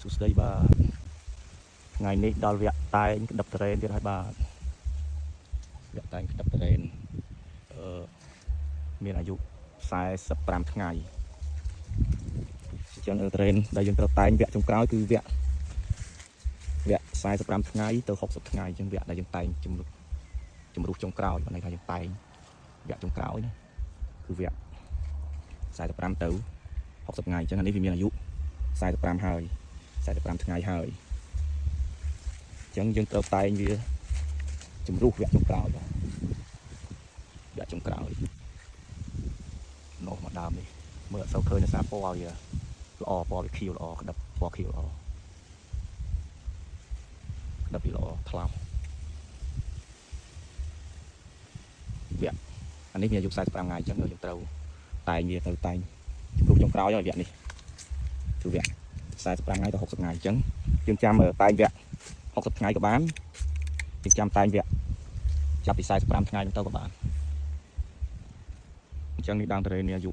Sụt đây bà ngày nay đào vẹt tay đập terrainទៀតហើយបាទវគ្គតែងដប់ត្រេនមានអាយុ45ថ្ងៃអញ្ចឹងត្រេនដែលយើងត្រូវតែងវគ្គចុងក្រោយគឺវគ្គ45ថ្ងៃទៅ60ថ្ងៃអញ្ចឹងវគ្គដែលយើងតែងជំរុះចុងក្រោយបានន័យថាយើងតែងវគ្គចុងក្រោយណាគឺវគ្គ45ទៅ60ថ្ងៃអញ្ចឹងអានេះវាមានអាយុ45ហើយ45ថ្ងៃហើយអញ្ចឹងយើងត្រូវតែងវាជំរុះវគ្គចុងក្រោយបាទវគ្គចុងក្រោយនោះមកដើមនេះមើលអត់សូវឃើញនៅសារពណ៌វាល្អពណ៌វាខៀវល្អក្តាប់ពណ៌ខៀវល្អក្តាប់វាល្អថ្លាប់វគ្គអានេះមានអាយុ45ថ្ងៃអញ្ចឹងយើងត្រូវតែងវាទៅតែងជំរុះចុងក្រោយហើយវគ្គនេះគឺវគ្គ45ថ្ងៃទៅ60ថ្ងៃអញ្ចឹងយើងចាំតែងវគ្គ60ថ្ងៃក៏បានយើងចាំតែងវគ្គចាប់ពី45ថ្ងៃទៅក៏បានអញ្ចឹងនេះដើមត្រេននេះអាយុ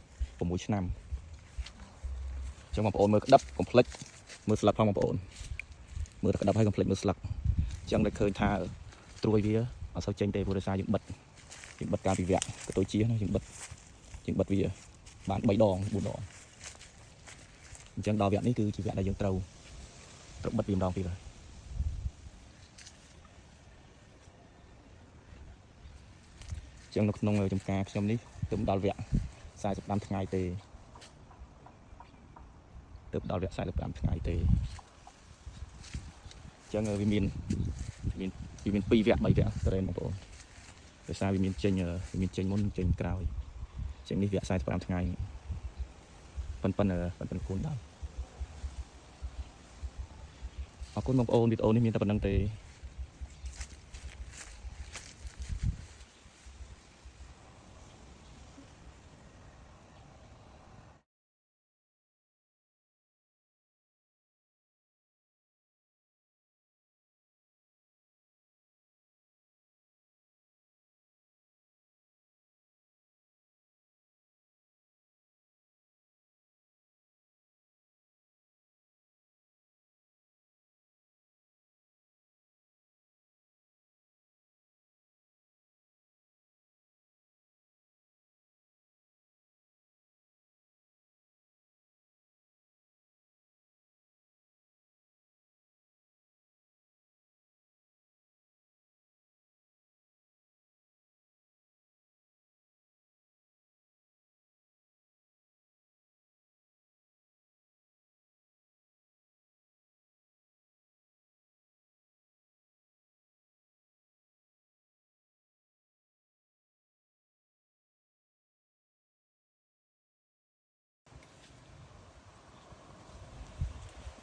6ឆ្នាំអញ្ចឹងបងប្អូនមើលក្តាប់កុំភ្លេចមើលស្លឹកផងបងប្អូនមើលតែក្តាប់ហើយកុំភ្លេចមើលស្លឹកអញ្ចឹងដែលឃើញថាត្រួយវាអត់សូវចេញទេព្រោះដោយសារយើងបិទកាលពីវគ្គកតុយជាណាយើងបិទវាបាន3ដង4ដងអញ្ចឹងដល់វគ្គនេះគឺជាវគ្គដែលយើងត្រូវបិទវាម្ដងទៀតហើយអញ្ចឹងនៅក្នុងចំការខ្ញុំនេះទៅដល់វគ្គ45ថ្ងៃទេទៅដល់វគ្គ45ថ្ងៃទេអញ្ចឹងវាមាន2វគ្គ3វគ្គត្រេនបងប្អូនដោយសារវាមានចេញមុនចេញក្រោយអញ្ចឹងនេះវគ្គ45ថ្ងៃប៉ុនគូនដល់អរគុណបងប្អូនវីដេអូនេះមានតែប៉ុណ្្នឹងទេ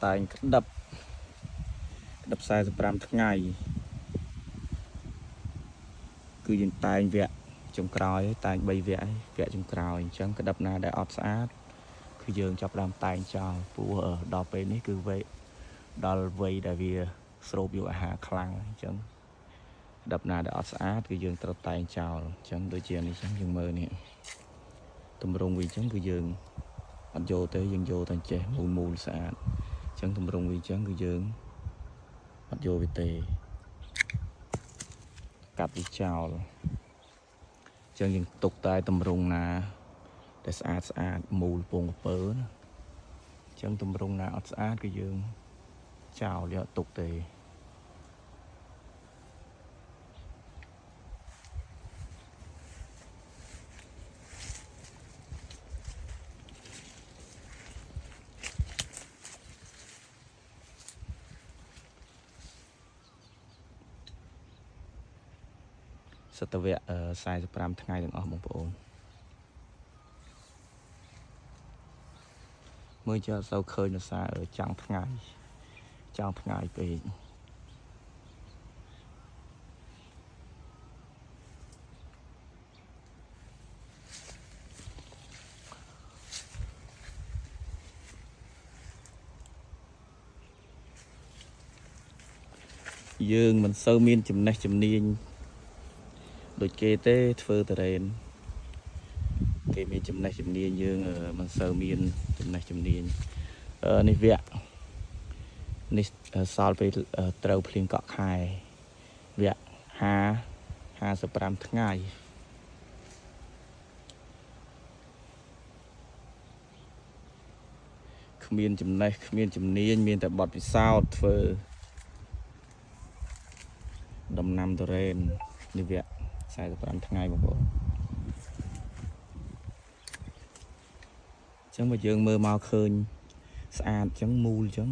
តែងក្តាប់45ថ្ងៃគឺយើងតែងវគ្គចុងក្រោយតែង3វគ្គចុងក្រោយអញ្ចឹងក្តាប់ណាដែលអត់ស្អាតគឺយើងចាប់ផ្ដើមតែងចោលព្រោះដល់ពេលនេះគឺដល់វ័យដែលវាស្រូបយកអាហារខ្លាំងអញ្ចឹងក្តាប់ណាដែលអត់ស្អាតគឺយើងត្រូវតែងចោលអញ្ចឹងដូចជានេះអញ្ចឹងយើងមើលនេះតម្រង់វាអញ្ចឹងគឺយើងអត់យកទេយើងយកតែចេះមូលស្អាតអញ្ចឹងតម្រង់វាអញ្ចឹងគឺយើងអត់យកវាទេកាត់វាចោលអញ្ចឹងយើងទុកតែតម្រង់ណាដែលស្អាតមូលពងពើណាអញ្ចឹងតម្រង់ណាអត់ស្អាតគឺយើងចោលយកទុកទេសតវគ្គ45ថ្ងៃទាំងអស់បងប្អូនមើលចោលសូវឃើញនៅសារចាំងថ្ងៃពេកយើងមិនសូវមានចំណេះជំនាញដូចគេទេធ្វើterrainគេមានចំណេះជំនាញយើងមិនសូវមានចំណេះជំនាញនេះវគ្គ នេះសល់ពេលត្រូវភ្លៀងកក់ខែវគ្គ55ថ្ងៃគ្មានចំណេះគ្មានជំនាញមានតែបទពិសោធន៍ធ្វើដំណាំទុរេននេះវគ្គ45ថ្ងៃបងប្អូនអញ្ចឹងបើយើងមើលមកឃើញស្អាតអញ្ចឹងមូលអញ្ចឹង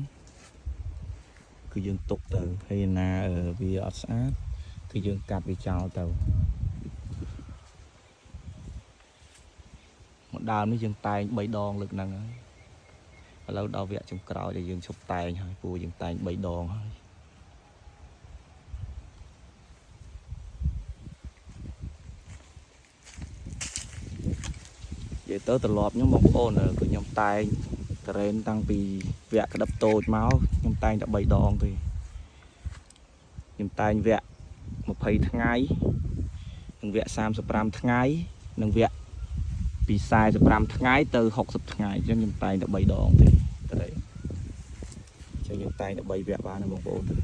គឺយើងទុកទៅហើយណាវាអត់ស្អាតគឺយើងកាត់វាចោលទៅមួយដើមនេះយើងតែង3ដងលើកហ្នឹងហើយឥឡូវដល់វគ្គចុងក្រោយដែលយើងឈប់តែងហើយពូយើងតែង3ដងហើយនិយាយទៅត្រឡប់ខ្ញុំបងប្អូនគឺខ្ញុំតែងត្រេនតាំងពីវគ្គក្តឹបតូចមកខ្ញុំតែងតែ3ដងទេខ្ញុំតែងវគ្គ20ថ្ងៃនិងវគ្គ35ថ្ងៃនិងវគ្គពី45ថ្ងៃទៅ60ថ្ងៃអញ្ចឹងខ្ញុំតែងតែ3ដងទេត្រេនអញ្ចឹងខ្ញុំតែងតែ3វគ្គបានណាបងប្អូនទេ